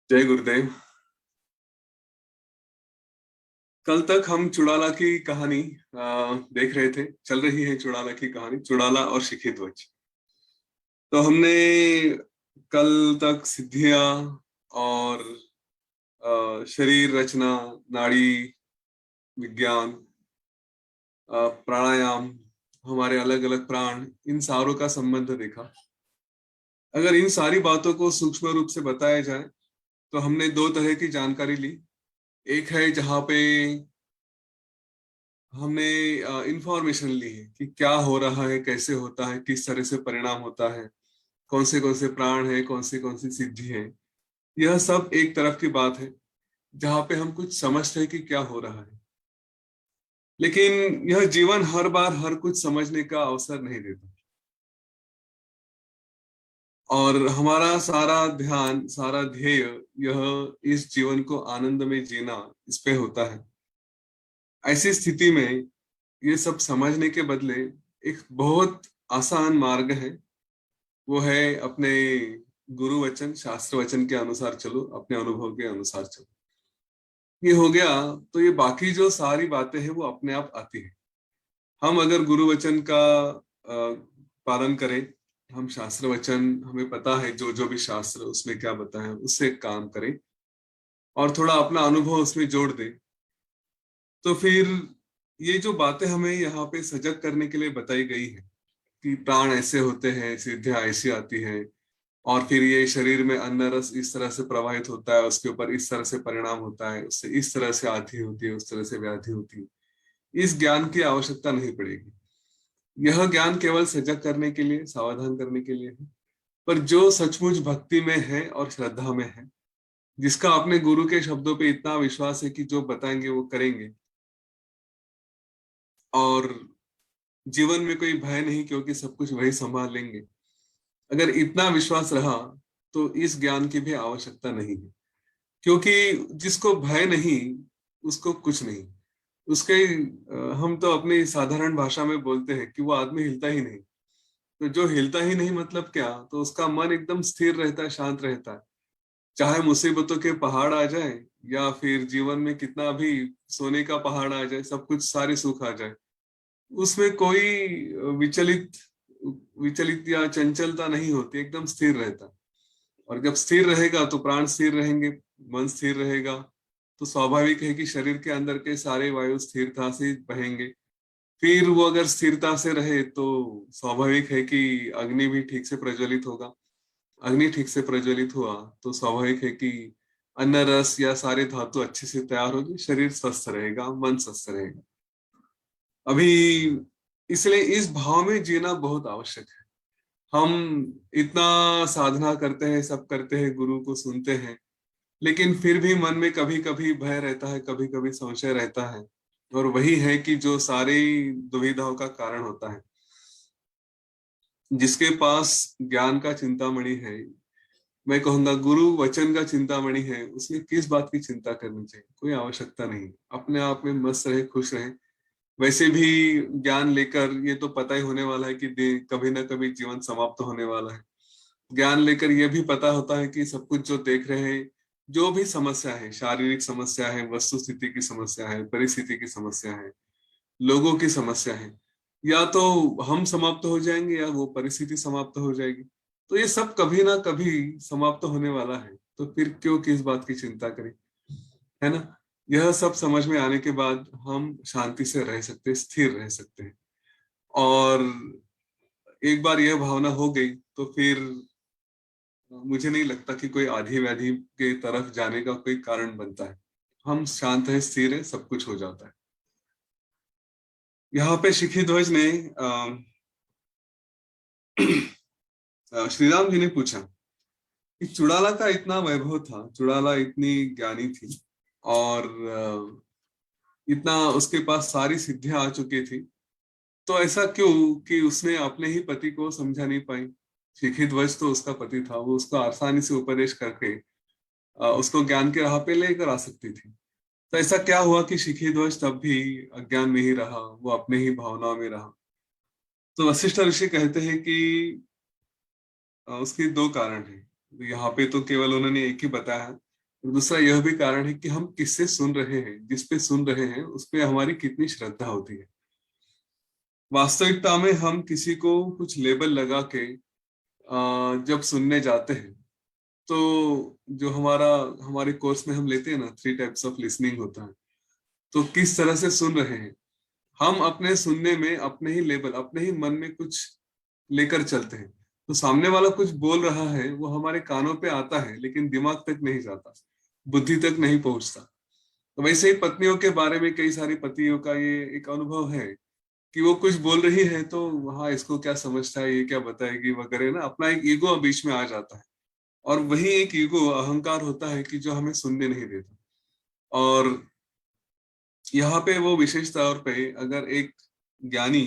जय गुरुदेव। कल तक हम चुड़ाला की कहानी देख रहे थे। चल रही है चुड़ाला की कहानी, चुड़ाला और शिखी ध्वज। तो हमने कल तक सिद्धियां और शरीर रचना, नाड़ी विज्ञान, प्राणायाम, हमारे अलग अलग प्राण, इन सारों का संबंध देखा। अगर इन सारी बातों को सूक्ष्म रूप से बताया जाए तो हमने दो तरह की जानकारी ली। एक है जहाँ पे हमने इंफॉर्मेशन ली है कि क्या हो रहा है, कैसे होता है, किस तरह से परिणाम होता है, कौन से प्राण है, कौन सी सिद्धि है। यह सब एक तरफ की बात है जहाँ पे हम कुछ समझते हैं कि क्या हो रहा है। लेकिन यह जीवन हर बार हर कुछ समझने का अवसर नहीं देता, और हमारा सारा ध्यान, सारा ध्येय यह इस जीवन को आनंद में जीना, इस पे होता है। ऐसी स्थिति में ये सब समझने के बदले एक बहुत आसान मार्ग है, वो है अपने गुरु वचन, शास्त्र वचन के अनुसार चलो, अपने अनुभव के अनुसार चलो। ये हो गया तो ये बाकी जो सारी बातें हैं वो अपने आप आती है। हम अगर गुरु वचन का पालन करें, हम शास्त्र वचन, हमें पता है जो जो भी शास्त्र उसमें क्या बताया है उससे काम करें, और थोड़ा अपना अनुभव उसमें जोड़ दें, तो फिर ये जो बातें हमें यहाँ पे सजग करने के लिए बताई गई है कि प्राण ऐसे होते हैं, सिद्धियां ऐसी आती है, और फिर ये शरीर में अन्न रस इस तरह से प्रवाहित होता है, उसके ऊपर इस तरह से परिणाम होता है, उससे इस तरह से आती होती है, उस तरह से व्याधि होती है। इस ज्ञान की आवश्यकता नहीं पड़ेगी। यह ज्ञान केवल सजग करने के लिए, सावधान करने के लिए है। पर जो सचमुच भक्ति में है और श्रद्धा में है, जिसका अपने गुरु के शब्दों पे इतना विश्वास है कि जो बताएंगे वो करेंगे, और जीवन में कोई भय नहीं क्योंकि सब कुछ वही संभाल लेंगे, अगर इतना विश्वास रहा तो इस ज्ञान की भी आवश्यकता नहीं है। क्योंकि जिसको भय नहीं, उसको कुछ नहीं। उसके हम तो अपनी साधारण भाषा में बोलते हैं कि वो आदमी हिलता ही नहीं। तो जो हिलता ही नहीं मतलब क्या, तो उसका मन एकदम स्थिर रहता है, शांत रहता है। चाहे मुसीबतों के पहाड़ आ जाए, या फिर जीवन में कितना भी सोने का पहाड़ आ जाए, सब कुछ सारे सुख आ जाए, उसमें कोई विचलित विचलित या चंचलता नहीं होती, एकदम स्थिर रहता है। और जब स्थिर रहेगा तो प्राण स्थिर रहेंगे, मन स्थिर रहेगा, तो स्वाभाविक है कि शरीर के अंदर के सारे वायु स्थिरता से बहेंगे। फिर वो अगर स्थिरता से रहे तो स्वाभाविक है कि अग्नि भी ठीक से प्रज्वलित होगा। अग्नि ठीक से प्रज्वलित हुआ तो स्वाभाविक है कि अन्न रस या सारे धातु अच्छे से तैयार होगी, शरीर स्वस्थ रहेगा, मन स्वस्थ रहेगा। अभी इसलिए इस भाव में जीना बहुत आवश्यक है। हम इतना साधना करते हैं, सब करते हैं, गुरु को सुनते हैं, लेकिन फिर भी मन में कभी कभी भय रहता है, कभी कभी संशय रहता है। और वही है कि जो सारी दुविधाओं का कारण होता है। जिसके पास ज्ञान का चिंतामणि है, मैं कहूंगा गुरु वचन का चिंतामणि है, उसमें किस बात की चिंता करनी चाहिए? कोई आवश्यकता नहीं। अपने आप में मस्त रहे, खुश रहे। वैसे भी ज्ञान लेकर ये तो पता ही होने वाला है कि कभी ना कभी जीवन समाप्त होने वाला है। ज्ञान लेकर यह भी पता होता है कि सब कुछ जो देख रहे हैं, जो भी समस्या है, शारीरिक समस्या है, वस्तु स्थिति की समस्या है, परिस्थिति की समस्या है, लोगों की समस्या है, या तो हम समाप्त हो जाएंगे या वो परिस्थिति समाप्त हो जाएगी। तो ये सब कभी ना कभी समाप्त होने वाला है, तो फिर क्यों किस बात की चिंता करें, है ना? यह सब समझ में आने के बाद हम शांति से रह सकते हैं, स्थिर रह सकते हैं। और एक बार यह भावना हो गई तो फिर मुझे नहीं लगता कि कोई आधी व्याधि के तरफ जाने का कोई कारण बनता है। हम शांत है, स्थिर है, सब कुछ हो जाता है। यहाँ पे शिखी ध्वज ने श्री राम जी ने पूछा कि चुड़ाला का इतना वैभव था, चुड़ाला इतनी ज्ञानी थी, और इतना उसके पास सारी सिद्धियां आ चुकी थी, तो ऐसा क्यों कि उसने अपने ही पति को समझा नहीं पाई? शिखी ध्वज तो उसका पति था, वो उसको आसानी से उपदेश करके उसको ज्ञान के राह पे लेकर आ सकती थी। तो ऐसा क्या हुआ कि शिखी ध्वज तब भी अज्ञान में ही रहा, वो अपने ही भावनाओं में रहा? तो वशिष्ठ ऋषि कहते हैं कि उसके दो कारण हैं। यहाँ पे तो केवल उन्होंने एक ही बताया है, और दूसरा यह भी कारण है कि हम किससे सुन रहे हैं, जिस पे सुन रहे हैं उस पे हमारी कितनी श्रद्धा होती है। वास्तविकता में हम किसी को कुछ लेबल लगा के जब सुनने जाते हैं, तो जो हमारे कोर्स में हम लेते हैं ना, 3 टाइप्स ऑफ लिसनिंग होता है। तो किस तरह से सुन रहे हैं, हम अपने सुनने में अपने ही लेबल, अपने ही मन में कुछ लेकर चलते हैं। तो सामने वाला कुछ बोल रहा है, वो हमारे कानों पे आता है लेकिन दिमाग तक नहीं जाता, बुद्धि तक नहीं पहुंचता। तो वैसे ही पत्नियों के बारे में कई सारी पतियों का ये एक अनुभव है कि वो कुछ बोल रही है तो हाँ, इसको क्या समझता है, ये क्या बताएगी वगैरह ना, अपना एक ईगो बीच में आ जाता है। और वही एक ईगो अहंकार होता है कि जो हमें सुनने नहीं देता। और यहाँ पे वो विशेष तौर पे अगर एक ज्ञानी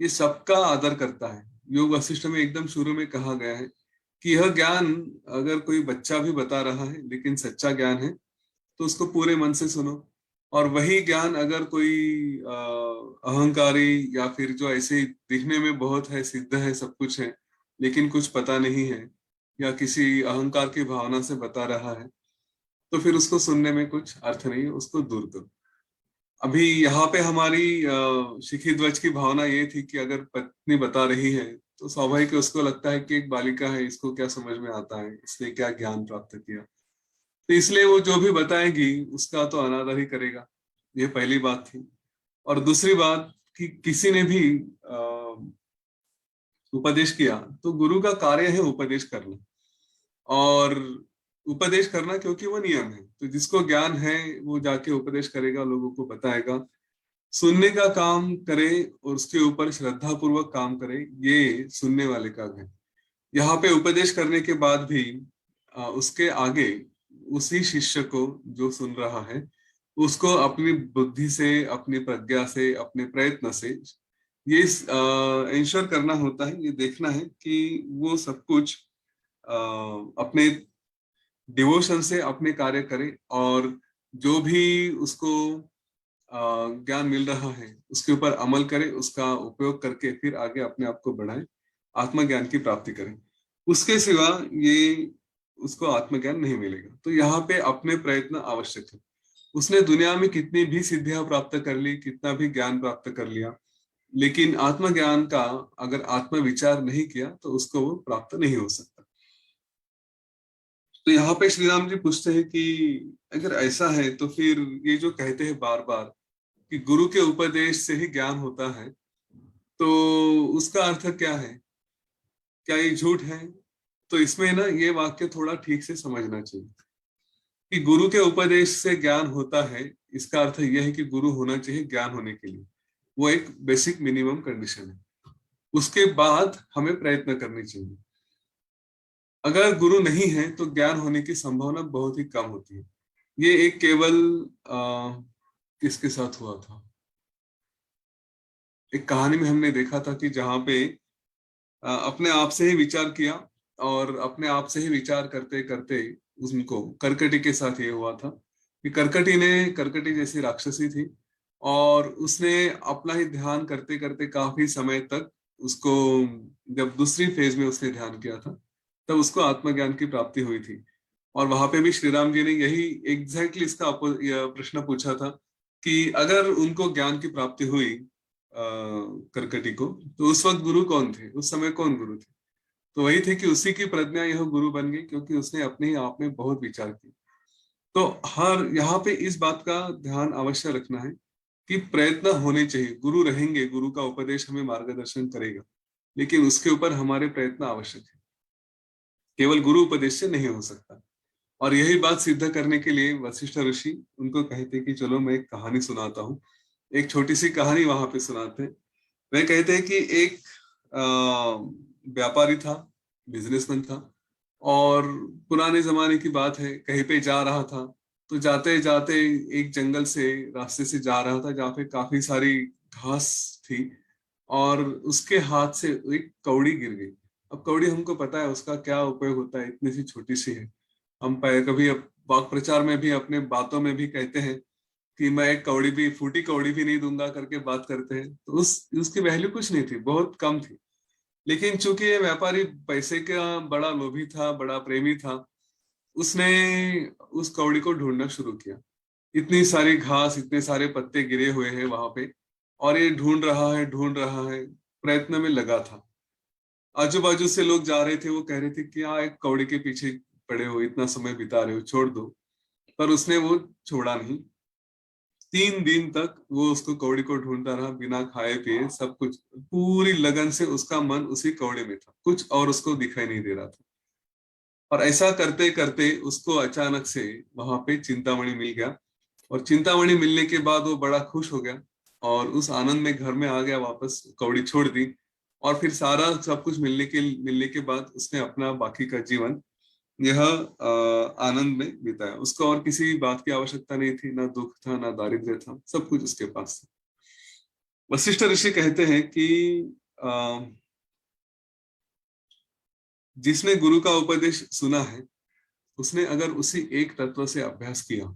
ये सबका आदर करता है, योग वशिष्ठ में एकदम शुरू में कहा गया है कि यह ज्ञान अगर कोई बच्चा भी बता रहा है लेकिन सच्चा ज्ञान है तो उसको पूरे मन से सुनो। और वही ज्ञान अगर कोई अहंकारी या फिर जो ऐसे ही दिखने में बहुत है, सिद्ध है, सब कुछ है, लेकिन कुछ पता नहीं है, या किसी अहंकार की भावना से बता रहा है, तो फिर उसको सुनने में कुछ अर्थ नहीं है, उसको दूर करो। अभी यहाँ पे हमारी शिखी ध्वज की भावना ये थी कि अगर पत्नी बता रही है तो स्वाभाविक है उसको लगता है कि एक बालिका है, इसको क्या समझ में आता है, इसने क्या ज्ञान प्राप्त किया, तो इसलिए वो जो भी बताएगी उसका तो अनादर ही करेगा। ये पहली बात थी। और दूसरी बात कि किसी ने भी उपदेश किया तो गुरु का कार्य है उपदेश करना। और उपदेश करना क्योंकि वो नियम है, तो जिसको ज्ञान है वो जाके उपदेश करेगा, लोगों को बताएगा। सुनने का काम करे और उसके ऊपर श्रद्धा पूर्वक काम करे, ये सुनने वाले का है। यहाँ पे उपदेश करने के बाद भी उसके आगे उसी शिष्य को जो सुन रहा है उसको अपनी बुद्धि से, अपनी प्रज्ञा से, अपने प्रयत्न से ये इंश्योर करना होता है, ये देखना है कि वो सब कुछ अपने डिवोशन से अपने कार्य करे, और जो भी उसको ज्ञान मिल रहा है उसके ऊपर अमल करे, उसका उपयोग करके फिर आगे अपने आप को बढ़ाए, आत्मज्ञान की प्राप्ति करें। उसके सिवा ये उसको आत्मज्ञान नहीं मिलेगा। तो यहाँ पे अपने प्रयत्न आवश्यक है। उसने दुनिया में कितनी भी सिद्धियां प्राप्त कर ली, कितना भी ज्ञान प्राप्त कर लिया, लेकिन आत्मज्ञान का अगर आत्म विचार नहीं किया तो उसको वो प्राप्त नहीं हो सकता। तो यहाँ पे श्री राम जी पूछते हैं कि अगर ऐसा है तो फिर ये जो कहते हैं बार बार कि गुरु के उपदेश से ही ज्ञान होता है, तो उसका अर्थ क्या है, क्या ये झूठ है? तो इसमें ना ये वाक्य थोड़ा ठीक से समझना चाहिए कि गुरु के उपदेश से ज्ञान होता है, इसका अर्थ यह है कि गुरु होना चाहिए ज्ञान होने के लिए। वो एक बेसिक मिनिमम कंडीशन है, उसके बाद हमें प्रयत्न करनी चाहिए। अगर गुरु नहीं है तो ज्ञान होने की संभावना बहुत ही कम होती है। ये एक केवल किसके साथ हुआ था, एक कहानी में हमने देखा था कि जहाँ पे अपने आप से ही विचार किया, और अपने आप से ही विचार करते करते उनको करकटी के साथ ये हुआ था कि करकटी जैसी राक्षसी थी, और उसने अपना ही ध्यान करते करते काफी समय तक उसको, जब दूसरी फेज में उसने ध्यान किया था तब उसको आत्मज्ञान की प्राप्ति हुई थी। और वहां पे भी श्री राम जी ने यही एग्जैक्टली इसका यह प्रश्न पूछा था कि अगर उनको ज्ञान की प्राप्ति हुई करकटी को, तो उस वक्त गुरु कौन थे, उस समय कौन गुरु थे? तो वही थे कि उसी की प्रज्ञा यह गुरु बन गई, क्योंकि उसने अपने ही आप में बहुत विचार किया। तो हर यहाँ पे इस बात का ध्यान अवश्य रखना है कि प्रयत्न होने चाहिए। गुरु रहेंगे, गुरु का उपदेश हमें मार्गदर्शन करेगा, लेकिन उसके ऊपर हमारे प्रयत्न आवश्यक है, केवल गुरु उपदेश से नहीं हो सकता। और यही बात सिद्ध करने के लिए वशिष्ठ ऋषि उनको कहते कि चलो मैं एक कहानी सुनाता हूँ। एक छोटी सी कहानी वहां पे सुनाते हैं। वे कहते हैं कि एक व्यापारी था, बिजनेसमैन था, और पुराने जमाने की बात है, कहीं पे जा रहा था, तो जाते जाते एक जंगल से रास्ते से जा रहा था जहाँ पे काफी सारी घास थी, और उसके हाथ से एक कौड़ी गिर गई। अब कौड़ी हमको पता है उसका क्या उपयोग होता है, इतनी सी छोटी सी है। हम कभी वाक प्रचार में भी, अपने बातों में भी कहते हैं कि मैं एक कौड़ी भी, फूटी कौड़ी भी नहीं दूंगा करके बात करते हैं। तो उसकी वैल्यू कुछ नहीं थी, बहुत कम थी। लेकिन चूंकि ये व्यापारी पैसे का बड़ा लोभी था, बड़ा प्रेमी था, उसने उस कौड़ी को ढूंढना शुरू किया। इतनी सारी घास, इतने सारे पत्ते गिरे हुए हैं वहां पे, और ये ढूंढ रहा है, प्रयत्न में लगा था। आजू बाजू से लोग जा रहे थे, वो कह रहे थे कि हाँ, एक कौड़ी के पीछे पड़े हो, इतना समय बिता रहे हो, छोड़ दो। पर उसने वो छोड़ा नहीं। 3 दिन तक वो उसको कौड़ी को ढूंढता रहा, बिना खाए पिए, सब कुछ पूरी लगन से उसका मन उसी कौड़ी में था, कुछ और उसको दिखाई नहीं दे रहा था। और ऐसा करते करते उसको अचानक से वहां पे चिंतामणि मिल गया। और चिंतामणि मिलने के बाद वो बड़ा खुश हो गया, और उस आनंद में घर में आ गया, वापस कौड़ी छोड़ दी। और फिर सारा सब कुछ मिलने के बाद उसने अपना बाकी का जीवन यह आनंद में बिताया। उसको और किसी बात की आवश्यकता नहीं थी, ना दुख था, ना दारिद्र्य था, सब कुछ उसके पास था। वशिष्ठ ऋषि कहते हैं कि अ, जिसने गुरु का उपदेश सुना है, उसने अगर उसी एक तत्व से अभ्यास किया,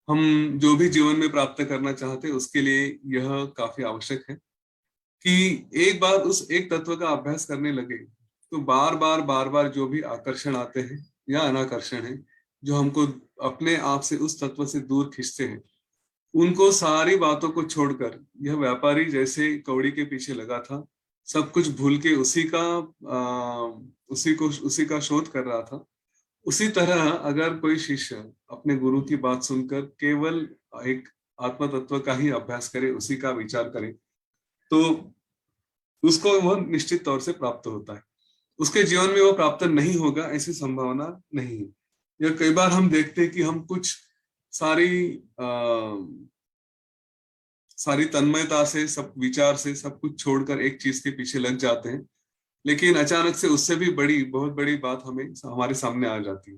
हम जो भी जीवन में प्राप्त करना चाहते हैं उसके लिए यह काफी आवश्यक है कि एक बार उस एक तत्व का अभ्यास करने लगे, तो बार बार जो भी आकर्षण आते हैं या अनाकर्षण है, जो हमको अपने आप से उस तत्व से दूर खींचते हैं, उनको सारी बातों को छोड़कर, यह व्यापारी जैसे कौड़ी के पीछे लगा था, सब कुछ भूल के उसी का शोध कर रहा था, उसी तरह अगर कोई शिष्य अपने गुरु की बात सुनकर केवल एक आत्म तत्व का ही अभ्यास करे, उसी का विचार करे, तो उसको वह निश्चित तौर से प्राप्त होता है। उसके जीवन में वो प्राप्त नहीं होगा ऐसी संभावना नहीं है। या कई बार हम देखते हैं कि हम कुछ सारी सारी तन्मयता से, सब विचार से, सब कुछ छोड़कर एक चीज के पीछे लग जाते हैं, लेकिन अचानक से उससे भी बड़ी, बहुत बड़ी बात हमें हमारे सामने आ जाती है।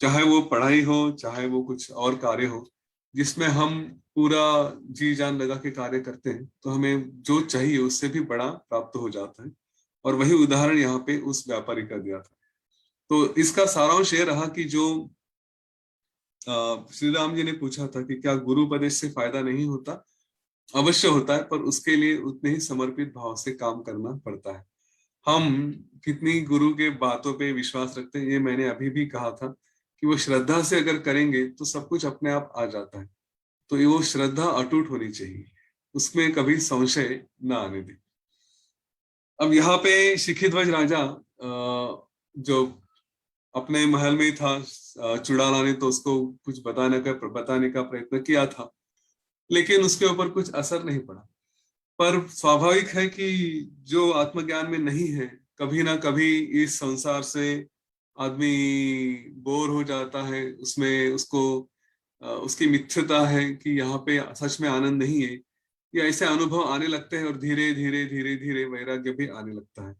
चाहे वो पढ़ाई हो, चाहे वो कुछ और कार्य हो, जिसमें हम पूरा जी जान लगा के कार्य करते हैं, तो हमें जो चाहिए उससे भी बड़ा प्राप्त हो जाता है। और वही उदाहरण यहाँ पे उस व्यापारी का दिया था। तो इसका सारांश ये रहा कि जो श्री राम जी ने पूछा था कि क्या गुरु उपदेश से फायदा नहीं होता, अवश्य होता है, पर उसके लिए उतने ही समर्पित भाव से काम करना पड़ता है। हम कितनी गुरु के बातों पे विश्वास रखते हैं, ये मैंने अभी भी कहा था कि वो श्रद्धा से अगर करेंगे तो सब कुछ अपने आप आ जाता है। तो ये वो श्रद्धा अटूट होनी चाहिए, उसमें कभी संशय ना आने दे। अब यहाँ पे शिखिध्वज राजा जो अपने महल में ही था, चुड़ाला ने तो उसको कुछ बताने का प्रयत्न किया था, लेकिन उसके ऊपर कुछ असर नहीं पड़ा। पर स्वाभाविक है कि जो आत्मज्ञान में नहीं है, कभी ना कभी इस संसार से आदमी बोर हो जाता है, उसमें उसको उसकी मिथ्यता है कि यहाँ पे सच में आनंद नहीं है, ये ऐसे अनुभव आने लगते हैं, और धीरे धीरे वैराग्य भी आने लगता है।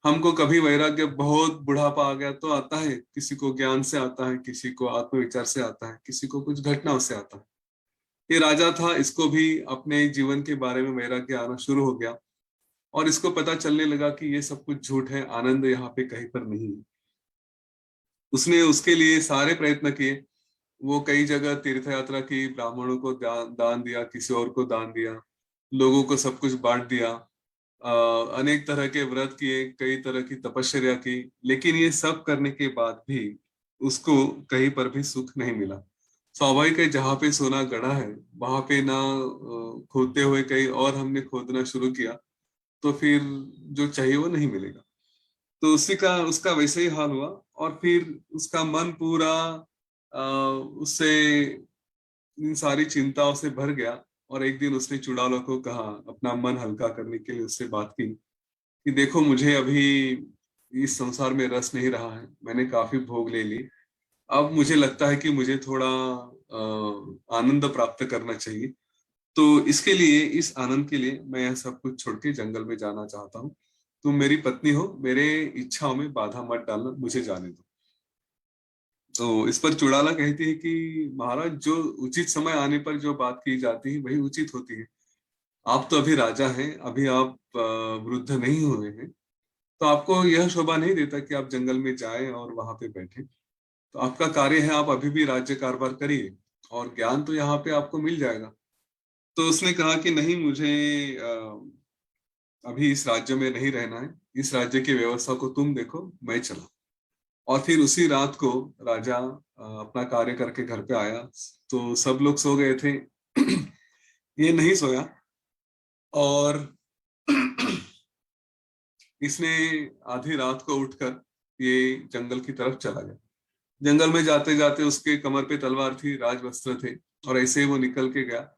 हमको कभी वैराग्य बहुत बुढ़ापा आ गया तो आता है, किसी को ज्ञान से आता है, किसी को आत्मविचार से आता है, किसी को कुछ घटनाओं से आता है। ये राजा था, इसको भी अपने जीवन के बारे में वैराग्य आना शुरू हो गया, और इसको पता चलने लगा कि ये सब कुछ झूठ है, आनंद यहाँ पे कहीं पर नहीं है। उसने उसके लिए सारे प्रयत्न किए। वो कई जगह तीर्थ यात्रा की, ब्राह्मणों को दान दिया, किसी और को दान दिया, लोगों को सब कुछ बांट दिया, अनेक तरह के व्रत किए, कई तरह की तपस्या की, लेकिन ये सब करने के बाद भी उसको कहीं पर भी सुख नहीं मिला। स्वाभाविक है, जहाँ पे सोना गड़ा है वहां पे ना खोदते हुए कहीं और हमने खोदना शुरू किया, तो फिर जो चाहिए वो नहीं मिलेगा। तो उसी का उसका वैसे ही हाल हुआ। और फिर उसका मन पूरा उससे इन सारी चिंताओं से भर गया। और एक दिन उसने चुड़ालों को कहा, अपना मन हल्का करने के लिए उससे बात की कि देखो, मुझे अभी इस संसार में रस नहीं रहा है, मैंने काफी भोग ले ली, अब मुझे लगता है कि मुझे थोड़ा आनंद प्राप्त करना चाहिए। तो इसके लिए, इस आनंद के लिए मैं यह सब कुछ छोड़ के जंगल में जाना चाहता हूँ। तुम मेरी पत्नी हो, मेरे इच्छाओं में बाधा मत डालना, मुझे जाने दो। तो इस पर चुड़ाला कहती है कि महाराज, जो उचित समय आने पर जो बात की जाती है वही उचित होती है। आप तो अभी राजा हैं, अभी आप वृद्ध नहीं हुए हैं, तो आपको यह शोभा नहीं देता कि आप जंगल में जाएं और वहां पे बैठे। तो आपका कार्य है, आप अभी भी राज्य कारभार करिए, और ज्ञान तो यहाँ पे आपको मिल जाएगा। तो उसने कहा कि नहीं, मुझे अभी इस राज्य में नहीं रहना है, इस राज्य की व्यवस्था को तुम देखो, मैं चला। और फिर उसी रात को राजा अपना कार्य करके घर पे आया, तो सब लोग सो गए थे। ये नहीं सोया, और इसने आधी रात को उठकर ये जंगल की तरफ चला गया। जंगल में जाते जाते उसके कमर पे तलवार थी, राजवस्त्र थे, और ऐसे ही वो निकल के गया।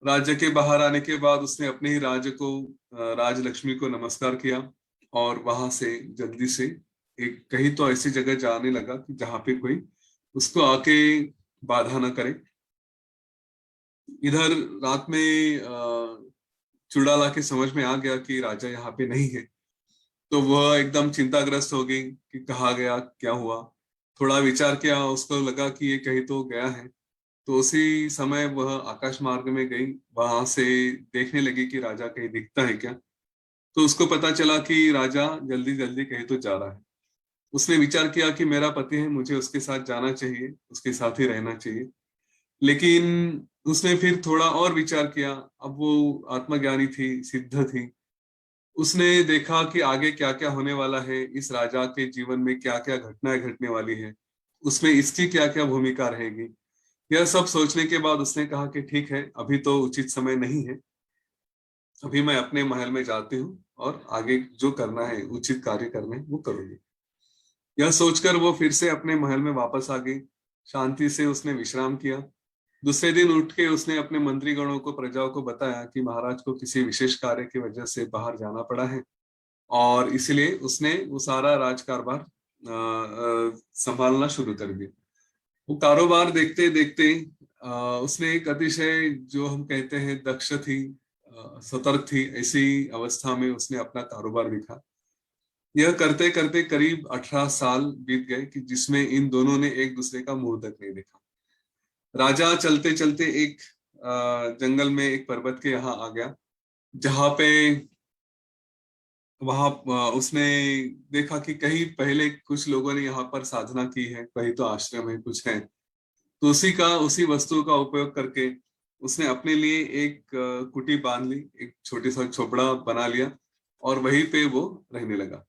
राज्य के बाहर आने के बाद उसने अपने ही राज्य को, राजलक्ष्मी को नमस्कार किया, और वहां से जल्दी से एक कहीं तो ऐसी जगह जाने लगा कि जहाँ पे कोई उसको आके बाधा ना करे। इधर रात में चुड़ाला के समझ में आ गया कि राजा यहाँ पे नहीं है, तो वह एकदम चिंताग्रस्त हो गई कि कहाँ गया, क्या हुआ। थोड़ा विचार किया, उसको लगा कि ये कहीं तो गया है। तो उसी समय वह आकाश मार्ग में गई, वहां से देखने लगी कि राजा कहीं दिखता है क्या। तो उसको पता चला कि राजा जल्दी जल्दी कहीं तो जा रहा है। उसने विचार किया कि मेरा पति है, मुझे उसके साथ जाना चाहिए, उसके साथ ही रहना चाहिए। लेकिन उसने फिर थोड़ा और विचार किया। अब वो आत्मज्ञानी थी, सिद्ध थी। उसने देखा कि आगे क्या क्या होने वाला है, इस राजा के जीवन में क्या क्या घटनाएं घटने वाली है, उसमें इसकी क्या क्या भूमिका रहेगी। यह सब सोचने के बाद उसने कहा कि ठीक है, अभी तो उचित समय नहीं है, अभी मैं अपने महल में जाती हूँ और आगे जो करना है, उचित कार्य करना है, वो करूंगी। यह सोचकर वो फिर से अपने महल में वापस आ गई। शांति से उसने विश्राम किया। दूसरे दिन उठ के उसने अपने मंत्रीगणों को, प्रजाओं को बताया कि महाराज को किसी विशेष कार्य की वजह से बाहर जाना पड़ा है, और इसलिए उसने वो सारा राजकारभार संभालना शुरू कर दिया। वो कारोबार देखते देखते उसने एक अतिशय, जो हम कहते हैं, दक्ष थी, सतर्क थी, ऐसी अवस्था में उसने अपना कारोबार दिखा। यह करते करते करीब 18 साल बीत गए कि जिसमें इन दोनों ने एक दूसरे का मुंह तक नहीं देखा। राजा चलते चलते एक जंगल में एक पर्वत के यहाँ आ गया, जहाँ पे वहां उसने देखा कि कहीं पहले कुछ लोगों ने यहाँ पर साधना की है, कहीं तो आश्रम है, कुछ है। तो उसी वस्तु का उपयोग करके उसने अपने लिए एक कुटी बांध ली, एक छोटी सा झोपड़ा बना लिया, और वहीं पे वो रहने लगा।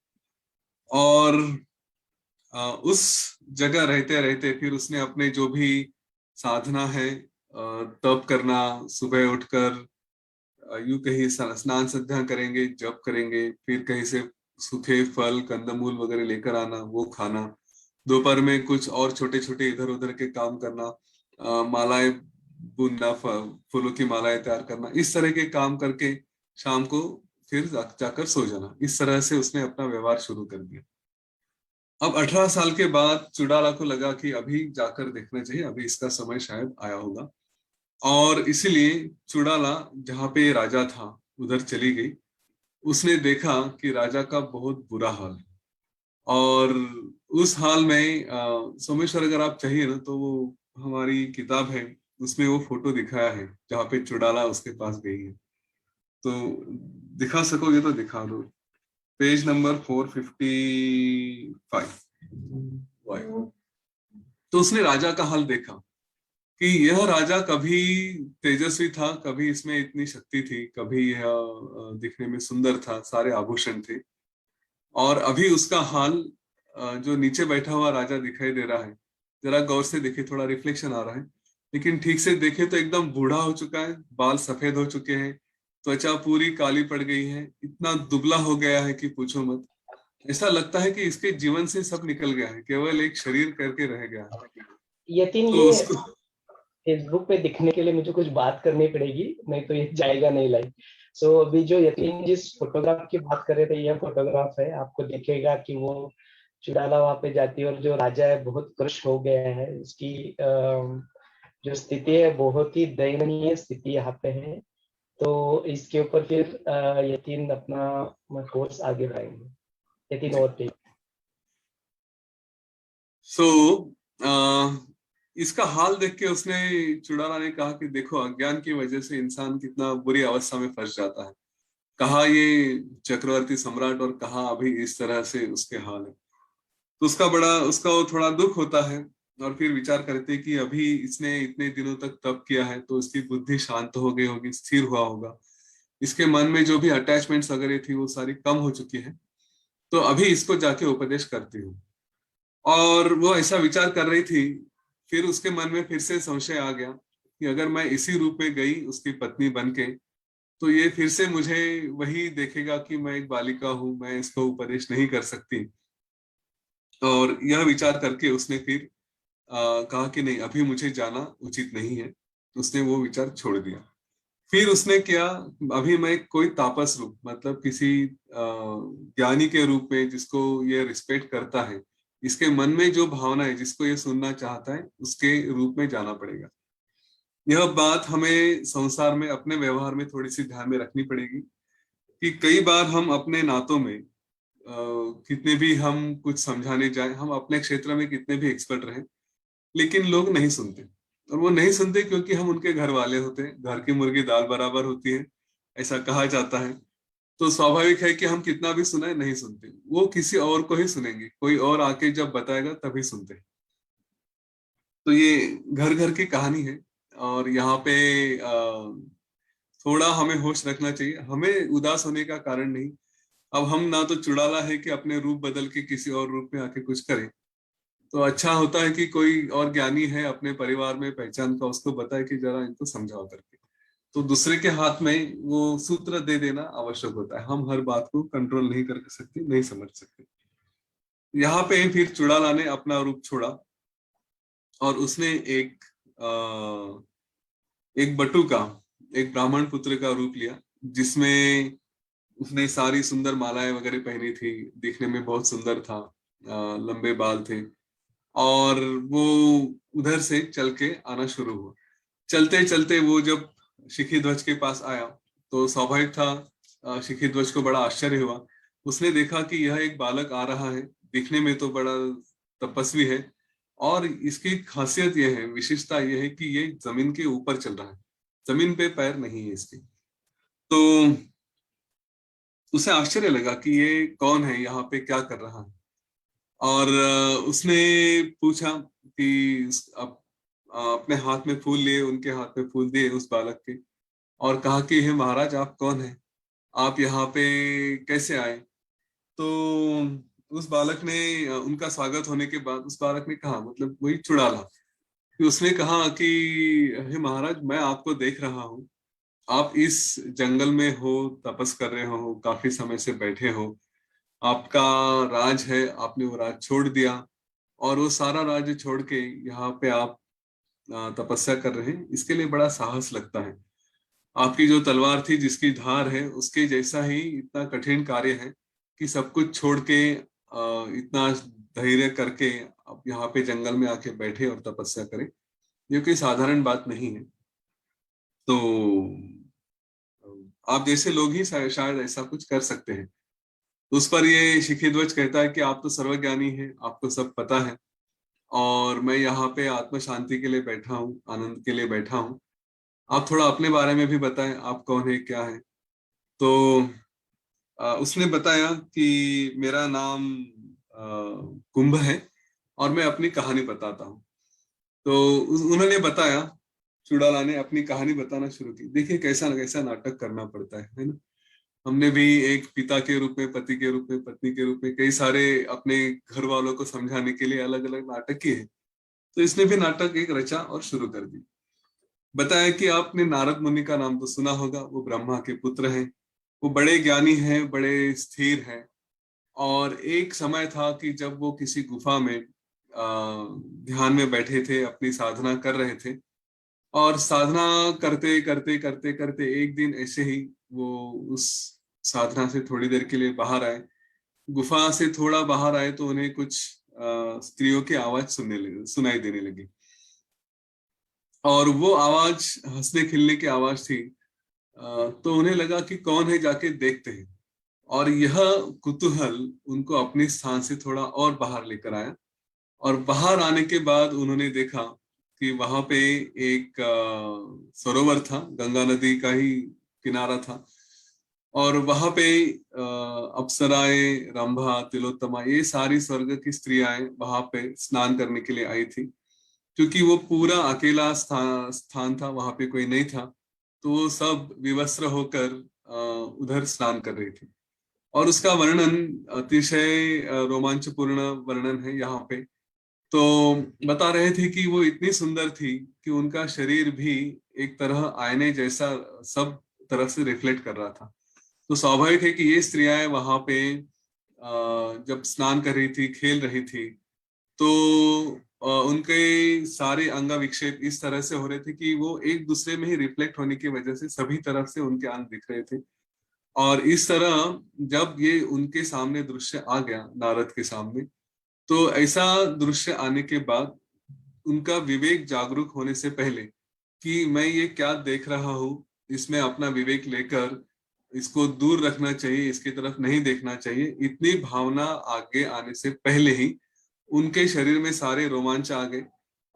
और उस जगह रहते रहते फिर उसने अपने जो भी साधना है, तप करना, सुबह उठकर यूं कहीं स्नान संध्या करेंगे, जप करेंगे, फिर कहीं से सूखे फल कंदमूल वगैरह लेकर आना, वो खाना। दोपहर में कुछ और छोटे छोटे इधर उधर के काम करना, मालाएं बुनना, फूलों की मालाएं तैयार करना, इस तरह के काम करके शाम को फिर जाकर सो जाना। इस तरह से उसने अपना व्यवहार शुरू कर दिया। अब 18 साल के बाद चुड़ाला को लगा कि अभी जाकर देखना चाहिए, अभी इसका समय शायद आया होगा। और इसीलिए चुड़ाला जहाँ पे राजा था उधर चली गई। उसने देखा कि राजा का बहुत बुरा हाल है। और उस हाल में सोमेश्वर, अगर आप चाहिए ना तो वो हमारी किताब है, उसमें वो फोटो दिखाया है जहाँ पे चुड़ाला उसके पास गई है। तो दिखा सकोगे तो दिखा दो। Page number 455। तो उसने राजा का हाल देखा कि यह राजा कभी तेजस्वी था, कभी इसमें इतनी शक्ति थी, कभी यह दिखने में सुंदर था, सारे आभूषण थे। और अभी उसका हाल, जो नीचे बैठा हुआ राजा दिखाई दे रहा है, जरा गौर से देखे, थोड़ा रिफ्लेक्शन आ रहा है, लेकिन ठीक से देखे तो एकदम बूढ़ा हो चुका है, बाल सफेद हो चुके हैं, त्वचा पूरी काली पड़ गई है, इतना दुबला हो गया है कि पूछो मत। ऐसा लगता है कि इसके जीवन से सब निकल गया है, केवल एक शरीर करके रह गया है। यतीन, तो ये उसको फेसबुक पे दिखने के लिए मुझे कुछ बात करनी पड़ेगी, नहीं तो ये जाएगा नहीं लाइव। सो अभी जो यतीन जिस फोटोग्राफ की बात कर रहे थे, यह फोटोग्राफ है। आपको दिखेगा कि वो चुड़ाला वहां पे जाती है और जो राजा है बहुत क्रश हो गया है। इसकी जो स्थिति है बहुत ही दयनीय स्थिति यहाँ पे है। तो इसके ऊपर फिर यतीन अपना कोर्स आगे बढ़ाएंगे। यतीन, जी। और पे सो इसका हाल देख के उसने, चुड़ाला ने कहा कि देखो, अज्ञान की वजह से इंसान कितना बुरी अवस्था में फंस जाता है। कहा ये चक्रवर्ती सम्राट, और कहा अभी इस तरह से उसके हाल है। तो उसका वो थोड़ा दुख होता है। और फिर विचार करते कि अभी इसने इतने दिनों तक तप किया है, तो इसकी बुद्धि शांत हो गई होगी, स्थिर हुआ होगा, इसके मन में जो भी अटैचमेंट्स वगैरह थी वो सारी कम हो चुकी है। तो अभी इसको जाके उपदेश करती हूँ। और वो ऐसा विचार कर रही थी। फिर उसके मन में फिर से संशय आ गया कि अगर मैं इसी रूप में गई उसकी पत्नी बन के, तो ये फिर से मुझे वही देखेगा कि मैं एक बालिका हूं, मैं इसको उपदेश नहीं कर सकती। और यह विचार करके उसने फिर कहा कि नहीं, अभी मुझे जाना उचित नहीं है। उसने वो विचार छोड़ दिया। फिर उसने क्या, अभी मैं कोई तापस रूप, मतलब किसी ज्ञानी के रूप में जिसको ये रिस्पेक्ट करता है, इसके मन में जो भावना है, जिसको ये सुनना चाहता है, उसके रूप में जाना पड़ेगा। यह बात हमें संसार में अपने व्यवहार में थोड़ी सी ध्यान में रखनी पड़ेगी कि कई बार हम अपने नातों में कितने भी हम कुछ समझाने जाए, हम अपने क्षेत्र में कितने भी एक्सपर्ट रहे, लेकिन लोग नहीं सुनते। और वो नहीं सुनते क्योंकि हम उनके घर वाले होते हैं, घर की मुर्गी दाल बराबर होती है, ऐसा कहा जाता है। तो स्वाभाविक है कि हम कितना भी सुनाए, नहीं सुनते। वो किसी और को ही सुनेंगे, कोई और आके जब बताएगा तभी सुनते हैं। तो ये घर घर की कहानी है। और यहाँ पे थोड़ा हमें होश रखना चाहिए, हमें उदास होने का कारण नहीं। अब हम ना तो चुड़ाला है कि अपने रूप बदल के किसी और रूप में आके कुछ करें। तो अच्छा होता है कि कोई और ज्ञानी है अपने परिवार में पहचान का, उसको बताए कि जरा इनको समझाओ करके। तो दूसरे के हाथ में वो सूत्र दे देना आवश्यक होता है। हम हर बात को कंट्रोल नहीं कर सकते, नहीं समझ सकते। यहाँ पे फिर चुड़ाला ने अपना रूप छोड़ा और उसने एक बटु का, एक ब्राह्मण पुत्र का रूप लिया, जिसमें उसने सारी सुंदर मालाएं वगैरह पहनी थी, दिखने में बहुत सुंदर था, लंबे बाल थे। और वो उधर से चल के आना शुरू हुआ। चलते चलते वो जब शिखी ध्वज के पास आया, तो स्वाभाविक था शिखी ध्वज को बड़ा आश्चर्य हुआ। उसने देखा कि यह एक बालक आ रहा है, दिखने में तो बड़ा तपस्वी है, और इसकी खासियत यह है, विशेषता यह है कि ये जमीन के ऊपर चल रहा है, जमीन पे पैर नहीं है इसके। तो उसे आश्चर्य लगा कि ये कौन है, यहाँ पे क्या कर रहा है। और उसने पूछा कि अपने हाथ में फूल लिए, उनके हाथ में फूल दिए उस बालक के, और कहा कि हे महाराज, आप कौन हैं, आप यहाँ पे कैसे आए। तो उस बालक ने उनका स्वागत होने के बाद उस बालक ने कहा, मतलब वही चुड़ाला, कि उसने कहा कि हे महाराज, मैं आपको देख रहा हूँ, आप इस जंगल में हो, तपस कर रहे हो, काफी समय से बैठे हो, आपका राज है, आपने वो राज छोड़ दिया, और वो सारा राज्य छोड़ के यहाँ पे आप तपस्या कर रहे हैं, इसके लिए बड़ा साहस लगता है। आपकी जो तलवार थी, जिसकी धार है, उसके जैसा ही इतना कठिन कार्य है कि सब कुछ छोड़ के इतना धैर्य करके आप यहाँ पे जंगल में आके बैठे और तपस्या करें, ये कोई साधारण बात नहीं है। तो आप जैसे लोग ही शायद ऐसा कुछ कर सकते हैं। उस पर ये शिखीध्वज कहता है कि आप तो सर्वज्ञानी हैं, आपको सब पता है, और मैं यहाँ पे आत्म शांति के लिए बैठा हूँ, आनंद के लिए बैठा हूँ। आप थोड़ा अपने बारे में भी बताएं, आप कौन है, क्या है। तो उसने बताया कि मेरा नाम कुंभ है, और मैं अपनी कहानी बताता हूँ। तो उन्होंने बताया, चुड़ाला ने अपनी कहानी बताना शुरू की। देखिए कैसा कैसा नाटक करना पड़ता है ना। हमने भी एक पिता के रूप में, पति के रूप में, पत्नी के रूप में कई सारे अपने घर वालों को समझाने के लिए अलग अलग नाटक किए हैं। तो इसने भी नाटक एक रचा और शुरू कर दी। बताया कि आपने नारद मुनि का नाम तो सुना होगा, वो ब्रह्मा के पुत्र हैं, वो बड़े ज्ञानी हैं, बड़े स्थिर हैं। और एक समय था कि जब वो किसी गुफा में ध्यान में बैठे थे, अपनी साधना कर रहे थे, और साधना करते करते करते करते एक दिन ऐसे ही वो उस साधना से थोड़ी देर के लिए बाहर आए। गुफा से थोड़ा बाहर आए तो उन्हें कुछ स्त्रियों की आवाज सुनाई देने लगी। और वो आवाज हंसने खिलने की आवाज थी। तो उन्हें लगा कि कौन है, जाके देखते हैं। और यह कुतूहल उनको अपने स्थान से थोड़ा और बाहर लेकर आया। और बाहर आने के बाद उन्होंने देखा कि वहां पे एक सरोवर था, गंगा नदी का ही किनारा था। और वहां पे अप्सराएं, रंभा, तिलोत्तमा, ये सारी स्वर्ग की स्त्रियां वहां पे स्नान करने के लिए आई थी। क्योंकि वो पूरा अकेला स्थान था, वहां पे कोई नहीं था, तो वो सब विवस्त्र होकर उधर स्नान कर रही थी। और उसका वर्णन अतिशय रोमांचपूर्ण वर्णन है यहाँ पे। तो बता रहे थे कि वो इतनी सुंदर थी कि उनका शरीर भी एक तरह आईने जैसा सब तरफ से रिफ्लेक्ट कर रहा था। तो स्वाभाविक है कि ये स्त्रियां वहां पे जब स्नान कर रही थी, खेल रही थी, तो उनके सारे अंग विक्षेप इस तरह से हो रहे थे कि वो एक दूसरे में ही रिफ्लेक्ट होने की वजह से सभी तरफ से उनके अंग दिख रहे थे। और इस तरह जब ये उनके सामने दृश्य आ गया, नारद के सामने, तो ऐसा दृश्य आने के बाद उनका विवेक जागरूक होने से पहले कि मैं ये क्या देख रहा हूँ, इसमें अपना विवेक लेकर इसको दूर रखना चाहिए, इसकी तरफ नहीं देखना चाहिए, इतनी भावना आगे आने से पहले ही उनके शरीर में सारे रोमांच आ गए।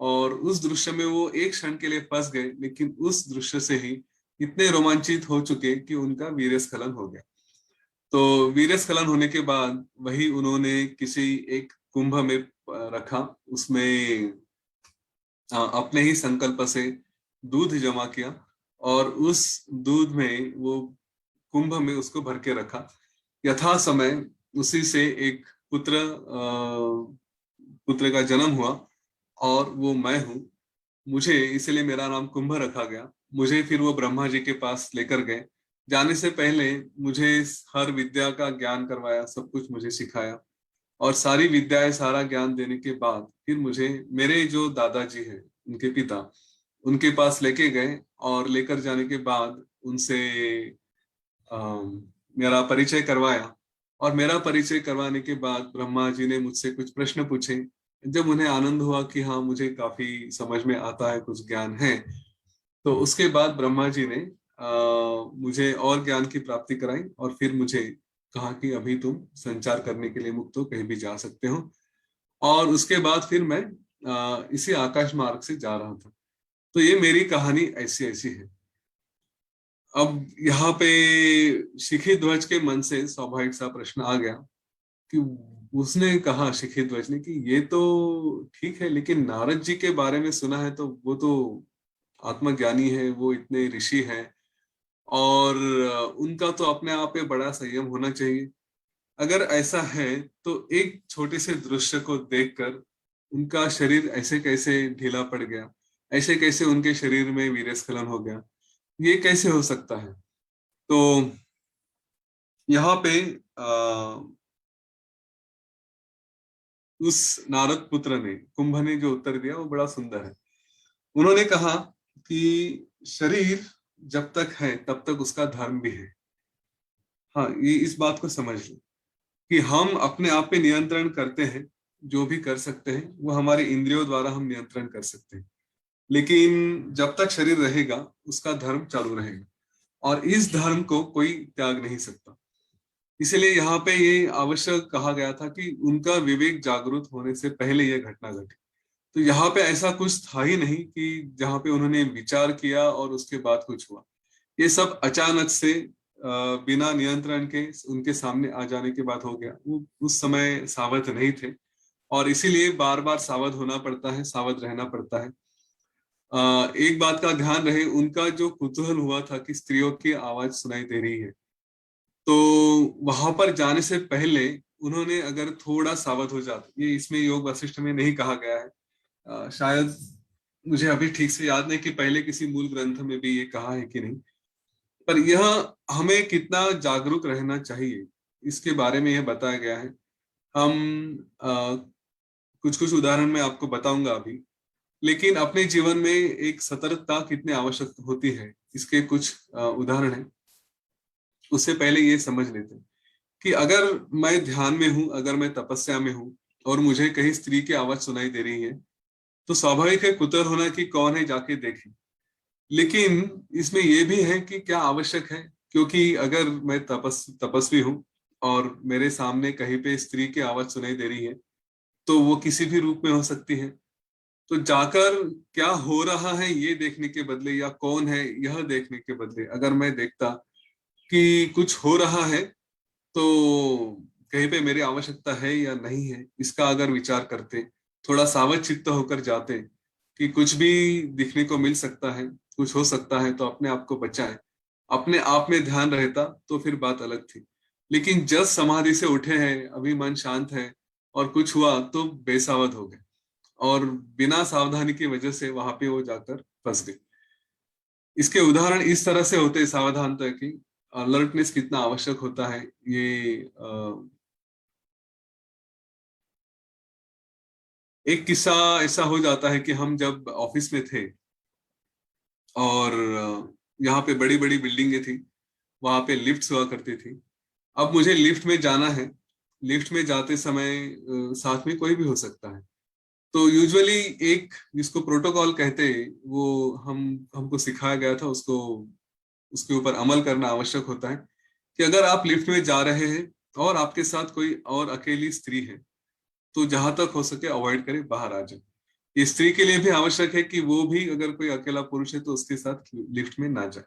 और उस दृश्य में वो एक क्षण के लिए फंस गए, लेकिन उस दृश्य से ही इतने रोमांचित हो चुके कि उनका वीर्यस्खलन हो गया। तो वीर्यस्खलन होने के बाद वही उन्होंने किसी एक कुंभ में रखा, उसमें अपने ही संकल्प से दूध जमा किया और उस दूध में वो कुंभ में उसको भर के रखा। यथा समय उसी से एक पुत्र का जन्म हुआ और वो मैं हूँ। मुझे इसलिए मेरा नाम कुंभ रखा गया। मुझे फिर वो ब्रह्मा जी के पास लेकर गए। जाने से पहले मुझे हर विद्या का ज्ञान करवाया, सब कुछ मुझे सिखाया और सारी विद्याएं, सारा ज्ञान देने के बाद फिर मुझे मेरे जो दादाजी हैं, उनके पिता, उनके पास लेके गए और लेकर जाने के बाद उनसे मेरा परिचय करवाया। और मेरा परिचय करवाने के बाद ब्रह्मा जी ने मुझसे कुछ प्रश्न पूछे। जब उन्हें आनंद हुआ कि हाँ, मुझे काफी समझ में आता है, कुछ ज्ञान है, तो उसके बाद ब्रह्मा जी ने मुझे और ज्ञान की प्राप्ति कराई और फिर मुझे कहा कि अभी तुम संचार करने के लिए मुक्त हो, कहीं भी जा सकते हो। और उसके बाद फिर मैं इसी आकाश मार्ग से जा रहा था। तो ये मेरी कहानी ऐसी ऐसी है। अब यहाँ पे शिखी ध्वज के मन से स्वाभाविक सा प्रश्न आ गया कि उसने कहा, शिखी ध्वज ने, कि ये तो ठीक है, लेकिन नारद जी के बारे में सुना है तो वो तो आत्मज्ञानी है, वो इतने ऋषि हैं और उनका तो अपने आप पे बड़ा संयम होना चाहिए। अगर ऐसा है तो एक छोटे से दृश्य को देखकर उनका शरीर ऐसे कैसे ढीला पड़ गया, ऐसे कैसे उनके शरीर में वीर्यस्खलन हो गया, ये कैसे हो सकता है? तो यहाँ पे उस नारद पुत्र ने, कुंभ ने जो उत्तर दिया वो बड़ा सुंदर है। उन्होंने कहा कि शरीर जब तक है तब तक उसका धर्म भी है। हाँ, ये इस बात को समझ लो कि हम अपने आप पे नियंत्रण करते हैं, जो भी कर सकते हैं वो हमारे इंद्रियों द्वारा हम नियंत्रण कर सकते हैं, लेकिन जब तक शरीर रहेगा उसका धर्म चालू रहेगा और इस धर्म को कोई त्याग नहीं सकता। इसलिए यहाँ पे ये आवश्यक कहा गया था कि उनका विवेक जागरूक होने से पहले यह घटना घटी। तो यहाँ पे ऐसा कुछ था ही नहीं कि जहाँ पे उन्होंने विचार किया और उसके बाद कुछ हुआ। ये सब अचानक से बिना नियंत्रण के उनके सामने आ जाने के बाद हो गया। वो उस समय सावध नहीं थे और इसीलिए बार बार सावध होना पड़ता है, सावध रहना पड़ता है। एक बात का ध्यान रहे, उनका जो कुतूहल हुआ था कि स्त्रियों की आवाज सुनाई दे रही है, तो वहां पर जाने से पहले उन्होंने अगर थोड़ा सावध हो जाते, ये इसमें योग वशिष्ठ में नहीं कहा गया है, शायद मुझे अभी ठीक से याद नहीं कि पहले किसी मूल ग्रंथ में भी ये कहा है कि नहीं, पर यह हमें कितना जागरूक रहना चाहिए इसके बारे में यह बताया गया है। हम कुछ कुछ उदाहरण मैं आपको बताऊंगा अभी, लेकिन अपने जीवन में एक सतर्कता कितनी आवश्यक होती है इसके कुछ उदाहरण हैं। उससे पहले ये समझ लेते हैं कि अगर मैं ध्यान में हूं, अगर मैं तपस्या में हूं और मुझे कहीं स्त्री की आवाज सुनाई दे रही है, तो स्वाभाविक है कुतूहल होना कि कौन है, जाके देखें। लेकिन इसमें यह भी है कि क्या आवश्यक है, क्योंकि अगर मैं तपस्वी हूं और मेरे सामने कहीं पे स्त्री की आवाज सुनाई दे रही है, तो वो किसी भी रूप में हो सकती है। तो जाकर क्या हो रहा है ये देखने के बदले या कौन है यह देखने के बदले, अगर मैं देखता कि कुछ हो रहा है तो कहीं पे मेरी आवश्यकता है या नहीं है, इसका अगर विचार करते, थोड़ा सावध चित्त होकर जाते कि कुछ भी दिखने को मिल सकता है, कुछ हो सकता है, तो अपने आप को बचाए, अपने आप में ध्यान रहता, तो फिर बात अलग थी। लेकिन जब समाधि से उठे हैं, अभी मन शांत है और कुछ हुआ तो बेसावध हो गए। और बिना सावधानी की वजह से वहां पे वो जाकर फंस गए। इसके उदाहरण इस तरह से होते हैं, सावधानता की अलर्टनेस कितना आवश्यक होता है। ये एक किस्सा ऐसा हो जाता है कि हम जब ऑफिस में थे और यहाँ पे बड़ी बड़ी बिल्डिंगें थी, वहां पे लिफ्ट हुआ करती थी। अब मुझे लिफ्ट में जाना है, लिफ्ट में जाते समय साथ में कोई भी हो सकता है। तो यूजुअली एक जिसको प्रोटोकॉल कहते हैं वो हमको सिखाया गया था, उसको उसके ऊपर अमल करना आवश्यक होता है कि अगर आप लिफ्ट में जा रहे हैं और आपके साथ कोई और अकेली स्त्री है, तो जहां तक हो सके अवॉइड करें, बाहर आ जाए। ये स्त्री के लिए भी आवश्यक है कि वो भी अगर कोई अकेला पुरुष है तो उसके साथ लिफ्ट में ना जाए।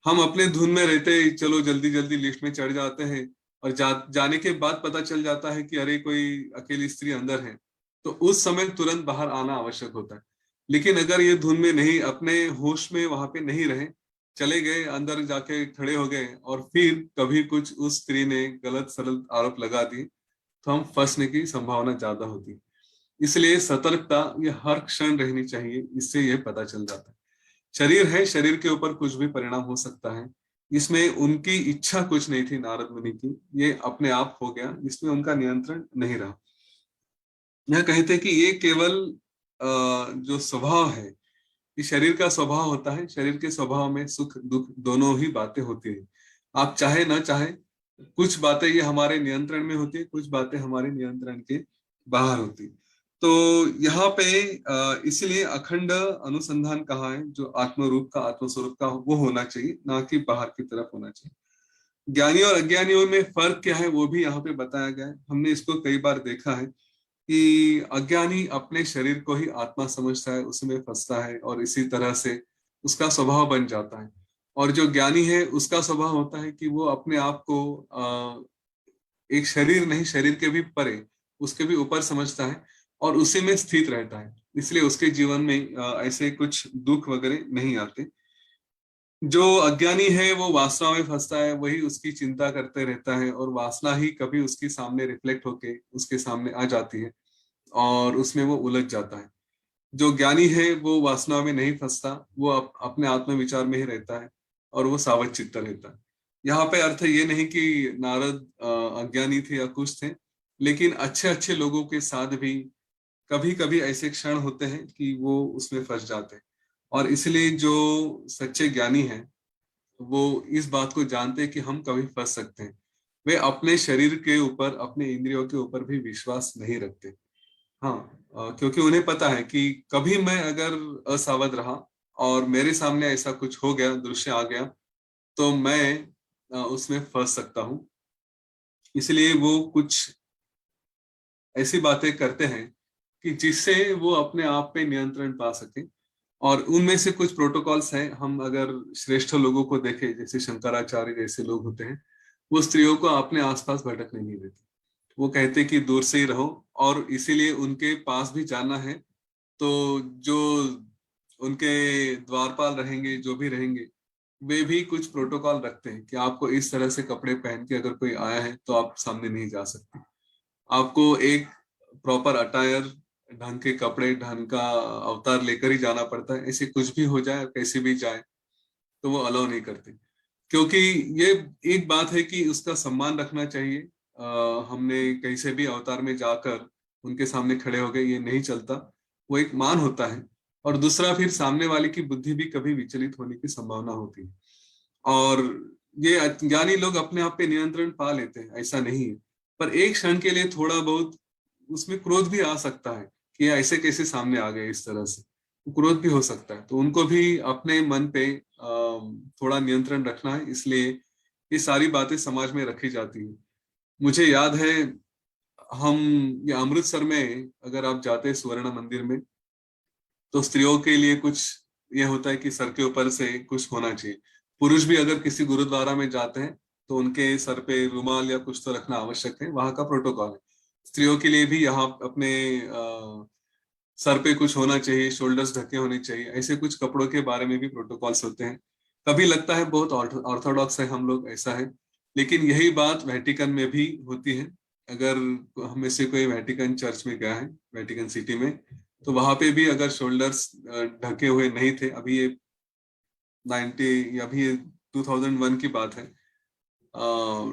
हम अपने धुन में रहते चलो जल्दी जल्दी लिफ्ट में चढ़ जाते हैं, और जाने के बाद पता चल जाता है कि अरे कोई अकेली स्त्री अंदर है, तो उस समय तुरंत बाहर आना आवश्यक होता है। लेकिन अगर ये धुन में नहीं, अपने होश में वहां पे नहीं रहे, चले गए अंदर जाके खड़े हो गए और फिर कभी कुछ उस स्त्री ने गलत सलत आरोप लगा दिए, तो हम फंसने की संभावना ज्यादा होती है। इसलिए सतर्कता ये हर क्षण रहनी चाहिए, इससे ये पता चल जाता है। शरीर है, शरीर के ऊपर कुछ भी परिणाम हो सकता है, इसमें उनकी इच्छा कुछ नहीं थी नारद मुनि की, ये अपने आप हो गया, इसमें उनका नियंत्रण नहीं रहा। यह कहते हैं कि ये केवल जो स्वभाव है, ये शरीर का स्वभाव होता है। शरीर के स्वभाव में सुख दुख दोनों ही बातें होती है। आप चाहे ना चाहे, कुछ बातें ये हमारे नियंत्रण में होती है, कुछ बातें हमारे नियंत्रण के बाहर होती है। तो यहाँ पे इसलिए अखंड अनुसंधान कहा है, जो आत्म रूप का, आत्मस्वरूप का वो होना चाहिए, ना कि बाहर की तरफ होना चाहिए। ज्ञानी और अज्ञानियों में फर्क क्या है वो भी यहाँ पे बताया गया है। हमने इसको कई बार देखा है कि अज्ञानी अपने शरीर को ही आत्मा समझता है, उसमें फंसता है और इसी तरह से उसका स्वभाव बन जाता है। और जो ज्ञानी है उसका स्वभाव होता है कि वो अपने आप को एक शरीर नहीं, शरीर के भी परे, उसके भी ऊपर समझता है और उसी में स्थित रहता है। इसलिए उसके जीवन में ऐसे कुछ दुख वगैरह नहीं आते। जो अज्ञानी है वो वासना में फंसता है, वही उसकी चिंता करते रहता है और वासना ही कभी उसके सामने रिफ्लेक्ट होके उसके सामने आ जाती है और उसमें वो उलझ जाता है। जो ज्ञानी है वो वासना में नहीं फंसता, वो अपने आत्म विचार में ही रहता है और वो सावध चित्त रहता है। यहाँ पे अर्थ ये नहीं कि नारद अज्ञानी थे या कुछ थे, लेकिन अच्छे अच्छे लोगों के साथ भी कभी कभी ऐसे क्षण होते हैं कि वो उसमें फंस जाते हैं। और इसलिए जो सच्चे ज्ञानी हैं वो इस बात को जानते हैं कि हम कभी फंस सकते हैं। वे अपने शरीर के ऊपर, अपने इंद्रियों के ऊपर भी विश्वास नहीं रखते। हाँ, क्योंकि उन्हें पता है कि कभी मैं अगर असावध रहा और मेरे सामने ऐसा कुछ हो गया, दृश्य आ गया, तो मैं उसमें फंस सकता हूँ। इसलिए वो कुछ ऐसी बातें करते हैं कि जिससे वो अपने आप पे नियंत्रण पा सके। और उनमें से कुछ प्रोटोकॉल्स हैं, हम अगर श्रेष्ठ लोगों को देखें, जैसे शंकराचार्य जैसे लोग होते हैं, वो स्त्रियों को अपने आसपास भटकने नहीं देते। वो कहते कि दूर से ही रहो, और इसीलिए उनके पास भी जाना है तो जो उनके द्वारपाल रहेंगे, जो भी रहेंगे, वे भी कुछ प्रोटोकॉल रखते हैं कि आपको इस तरह से कपड़े पहन के अगर कोई आया है तो आप सामने नहीं जा सकते। आपको एक प्रॉपर अटायर, ढंग के कपड़े, ढंग का अवतार लेकर ही जाना पड़ता है। ऐसे कुछ भी हो जाए, कैसे भी जाए, तो वो अलाउ नहीं करते। क्योंकि ये एक बात है कि उसका सम्मान रखना चाहिए। हमने कहीं से भी अवतार में जाकर उनके सामने खड़े हो गए, ये नहीं चलता। वो एक मान होता है। और दूसरा, फिर सामने वाले की बुद्धि भी कभी विचलित होने की संभावना होती है। और ये अज्ञानी लोग अपने आप पे नियंत्रण पा लेते हैं, ऐसा नहीं है। पर एक क्षण के लिए थोड़ा बहुत उसमें क्रोध भी आ सकता है कि ये ऐसे कैसे सामने आ गए, इस तरह से क्रोध भी हो सकता है। तो उनको भी अपने मन पे थोड़ा नियंत्रण रखना है, इसलिए ये सारी बातें समाज में रखी जाती है। मुझे याद है, हम ये अमृतसर में अगर आप जाते हैं स्वर्ण मंदिर में, तो स्त्रियों के लिए कुछ ये होता है कि सर के ऊपर से कुछ होना चाहिए। पुरुष भी अगर किसी गुरुद्वारा में जाते हैं तो उनके सर पे रुमाल या कुछ तो रखना आवश्यक है, वहां का प्रोटोकॉल है। स्त्रियों के लिए भी यहाँ अपने सर पे कुछ होना चाहिए, शोल्डर्स ढके होने चाहिए, ऐसे कुछ कपड़ों के बारे में भी प्रोटोकॉल्स होते हैं। कभी लगता है बहुत ऑर्थोडॉक्स है हम लोग, ऐसा है, लेकिन यही बात वेटिकन में भी होती है। अगर हमें से कोई वेटिकन चर्च में गया है, वेटिकन सिटी में, तो वहां पे भी अगर शोल्डर्स ढके हुए नहीं थे, अभी ये 90 या अभी ये 2001 की बात है,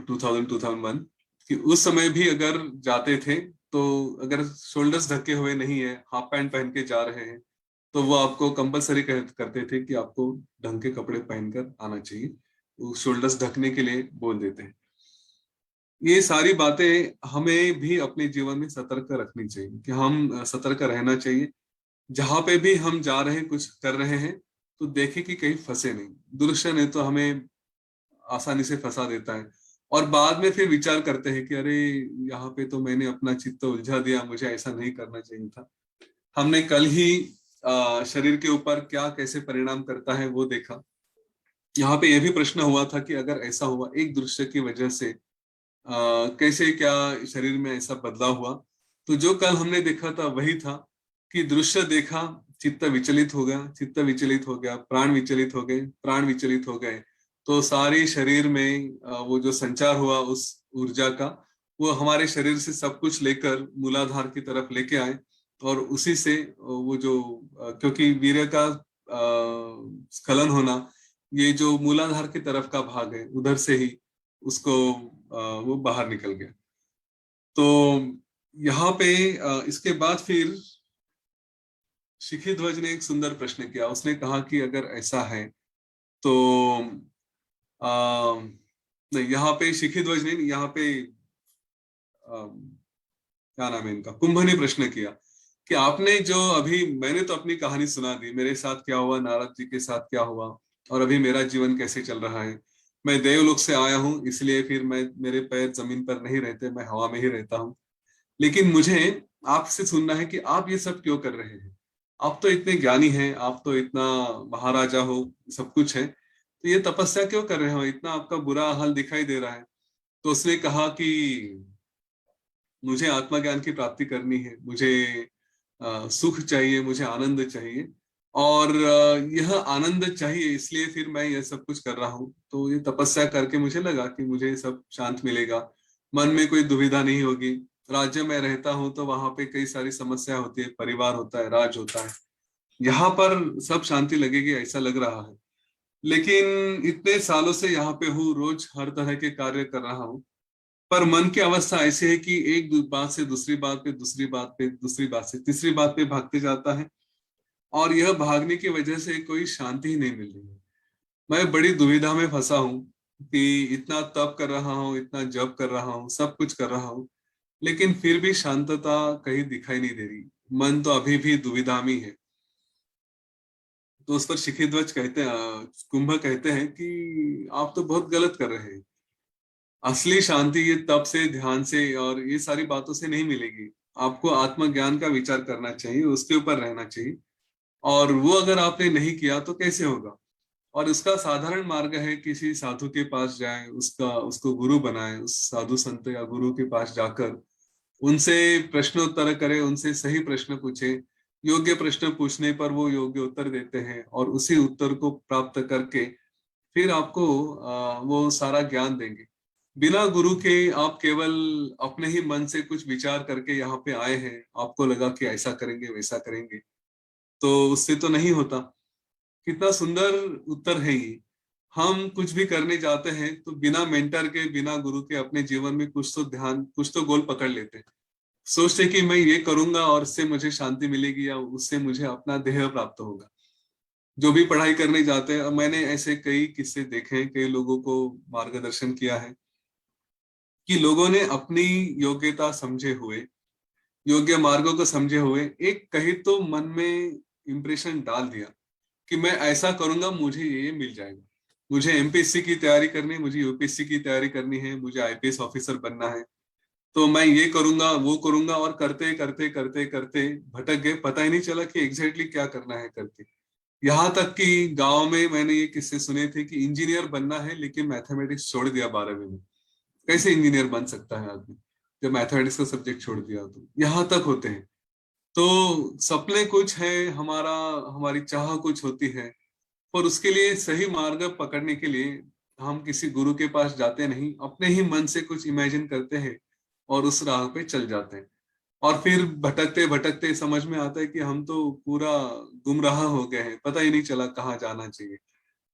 2001 कि उस समय भी अगर जाते थे तो अगर शोल्डर्स ढके हुए नहीं है, हाफ पैंट पहन के जा रहे हैं, तो वो आपको कंपलसरी करते थे कि आपको ढंग के कपड़े पहनकर आना चाहिए, वो शोल्डर्स ढकने के लिए बोल देते हैं। ये सारी बातें हमें भी अपने जीवन में सतर्क रखनी चाहिए कि हम सतर्क रहना चाहिए। जहां पे भी हम जा रहे हैं, कुछ कर रहे हैं, तो देखें कि कहीं फंसे नहीं। दुष्ट नहीं तो हमें आसानी से फंसा देता है, और बाद में फिर विचार करते हैं कि अरे यहाँ पे तो मैंने अपना चित्त उलझा दिया, मुझे ऐसा नहीं करना चाहिए था। हमने कल ही शरीर के ऊपर क्या कैसे परिणाम करता है वो देखा। यहाँ पे यह भी प्रश्न हुआ था कि अगर ऐसा हुआ एक दृश्य की वजह से कैसे क्या शरीर में ऐसा बदलाव हुआ। तो जो कल हमने देखा था वही था कि दृश्य देखा, चित्त विचलित हो गया, चित्त विचलित हो गया, प्राण विचलित हो गए, प्राण विचलित हो गए, तो सारे शरीर में वो जो संचार हुआ उस ऊर्जा का, वो हमारे शरीर से सब कुछ लेकर मूलाधार की तरफ लेके आए, और उसी से वो जो क्योंकि वीर्य का स्खलन होना, ये जो मूलाधार की तरफ का भाग है उधर से ही उसको वो बाहर निकल गया। तो यहाँ पे इसके बाद फिर शिखी ध्वज ने एक सुंदर प्रश्न किया। उसने कहा कि अगर ऐसा है तो नहीं, यहाँ पे शिखी ध्वज ने, यहाँ पे क्या नाम है इनका, कुंभ ने प्रश्न किया कि आपने जो अभी, मैंने तो अपनी कहानी सुना दी, मेरे साथ क्या हुआ, नारद जी के साथ क्या हुआ, और अभी मेरा जीवन कैसे चल रहा है। मैं देवलोक से आया हूँ, इसलिए फिर मैं, मेरे पैर जमीन पर नहीं रहते, मैं हवा में ही रहता हूँ। लेकिन मुझे आपसे सुनना है कि आप ये सब क्यों कर रहे हैं। आप तो इतने ज्ञानी हैं, आप तो इतना महाराजा हो, सब कुछ है, तो ये तपस्या क्यों कर रहे हो, इतना आपका बुरा हाल दिखाई दे रहा है। तो उसने कहा कि मुझे आत्मज्ञान की प्राप्ति करनी है, मुझे सुख चाहिए, मुझे आनंद चाहिए, और यह आनंद चाहिए, इसलिए फिर मैं यह सब कुछ कर रहा हूँ। तो ये तपस्या करके मुझे लगा कि मुझे सब शांत मिलेगा, मन में कोई दुविधा नहीं होगी। राज्य में रहता हूँ तो वहां पे कई सारी समस्या होती है, परिवार होता है, राज होता है, यहाँ पर सब शांति लगेगी ऐसा लग रहा है। लेकिन इतने सालों से यहाँ पे हूँ, रोज हर तरह के कार्य कर रहा हूँ, पर मन की अवस्था ऐसी है कि एक बात से दूसरी बात पे, दूसरी बात पे, दूसरी बात से तीसरी बात पे भागते जाता है, और यह भागने की वजह से कोई शांति ही नहीं मिल रही है। मैं बड़ी दुविधा में फंसा हूँ कि इतना तप कर रहा हूँ, इतना जप कर रहा हूँ, सब कुछ कर रहा हूँ, लेकिन फिर भी शांतता कहीं दिखाई नहीं दे रही, मन तो अभी भी दुविधा में है। तो उस पर शिखिध्वज कहते हैं, कुंभ कहते हैं कि आप तो बहुत गलत कर रहे हैं। असली शांति ये तप से, ध्यान से और ये सारी बातों से नहीं मिलेगी। आपको आत्मज्ञान का विचार करना चाहिए, उसके ऊपर रहना चाहिए, और वो अगर आपने नहीं किया तो कैसे होगा। और उसका साधारण मार्ग है, किसी साधु के पास जाए, उसका, उसको गुरु बनाए, उस साधु संत या गुरु के पास जाकर उनसे प्रश्नोत्तर करे, उनसे सही प्रश्न पूछे। योग्य प्रश्न पूछने पर वो योग्य उत्तर देते हैं, और उसी उत्तर को प्राप्त करके फिर आपको वो सारा ज्ञान देंगे। बिना गुरु के आप केवल अपने ही मन से कुछ विचार करके यहाँ पे आए हैं, आपको लगा कि ऐसा करेंगे वैसा करेंगे, तो उससे तो नहीं होता। कितना सुंदर उत्तर है ये। हम कुछ भी करने जाते हैं तो बिना मेंटर के, बिना गुरु के अपने जीवन में कुछ तो ध्यान, कुछ तो गोल पकड़ लेते हैं, सोचते कि मैं ये करूंगा और इससे मुझे शांति मिलेगी, या उससे मुझे अपना देह प्राप्त होगा। जो भी पढ़ाई करने जाते हैं, मैंने ऐसे कई किस्से देखे हैं, कई लोगों को मार्गदर्शन किया है कि लोगों ने अपनी योग्यता समझे हुए, योग्य मार्गों को समझे हुए, एक कहीं तो मन में इंप्रेशन डाल दिया कि मैं ऐसा करूंगा, मुझे ये मिल जाएगा। मुझे एमपीएससी की तैयारी करनी है, मुझे यूपीएससी की तैयारी करनी है, मुझे आईपीएस ऑफिसर बनना है, तो मैं ये करूंगा वो करूंगा, और करते करते करते करते भटक गए, पता ही नहीं चला कि एग्जैक्टली क्या करना है करके। यहाँ तक कि गांव में मैंने ये किस्से सुने थे कि इंजीनियर बनना है, लेकिन मैथमेटिक्स छोड़ दिया 12वीं में। कैसे इंजीनियर बन सकता है आदमी जब मैथमेटिक्स का सब्जेक्ट छोड़ दिया। तो यहाँ तक होते हैं। तो सपने कुछ है हमारा, हमारी चाह कुछ होती है, पर उसके लिए सही मार्ग पकड़ने के लिए हम किसी गुरु के पास जाते नहीं, अपने ही मन से कुछ इमेजिन करते हैं, और उस राह पे चल जाते हैं। और फिर भटकते भटकते समझ में आता है कि हम तो पूरा गुमराह हो गए हैं, पता ही नहीं चला कहाँ जाना चाहिए।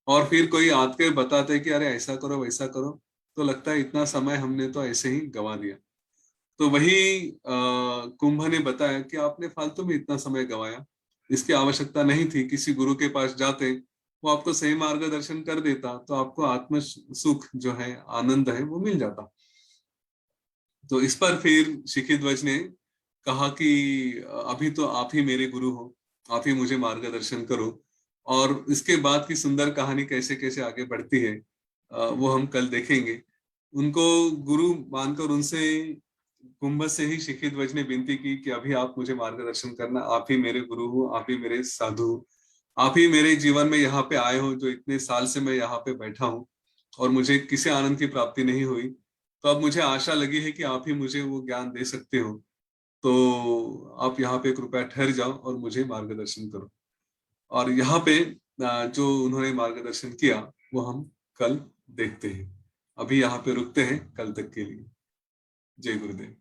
और फिर कोई आके बताते हैं कि अरे ऐसा करो वैसा करो, तो लगता है इतना समय हमने तो ऐसे ही गंवा दिया। तो वही कुंभ ने बताया कि आपने फालतू में इतना समय गंवाया, इसकी आवश्यकता नहीं थी। किसी गुरु के पास जाते, वो आपको सही मार्गदर्शन कर देता, तो आपको आत्म सुख जो है, आनंद है, वो मिल जाता। तो इस पर फिर शिखिध्वज ने कहा कि अभी तो आप ही मेरे गुरु हो, आप ही मुझे मार्गदर्शन करो। और इसके बाद की सुंदर कहानी कैसे कैसे आगे बढ़ती है, वो हम कल देखेंगे। उनको गुरु मानकर उनसे, कुंभ से ही शिखिध्वज ने विनती की कि अभी आप मुझे मार्गदर्शन करना, आप ही मेरे गुरु हो, आप ही मेरे साधु हो, आप ही मेरे जीवन में यहाँ पे आए हो, जो इतने साल से मैं यहाँ पे बैठा हूँ और मुझे किसी आनंद की प्राप्ति नहीं हुई। तो अब मुझे आशा लगी है कि आप ही मुझे वो ज्ञान दे सकते हो, तो आप यहाँ पे कृपया ठहर जाओ और मुझे मार्गदर्शन करो। और यहाँ पे जो उन्होंने मार्गदर्शन किया, वो हम कल देखते हैं। अभी यहाँ पे रुकते हैं कल तक के लिए। जय गुरुदेव।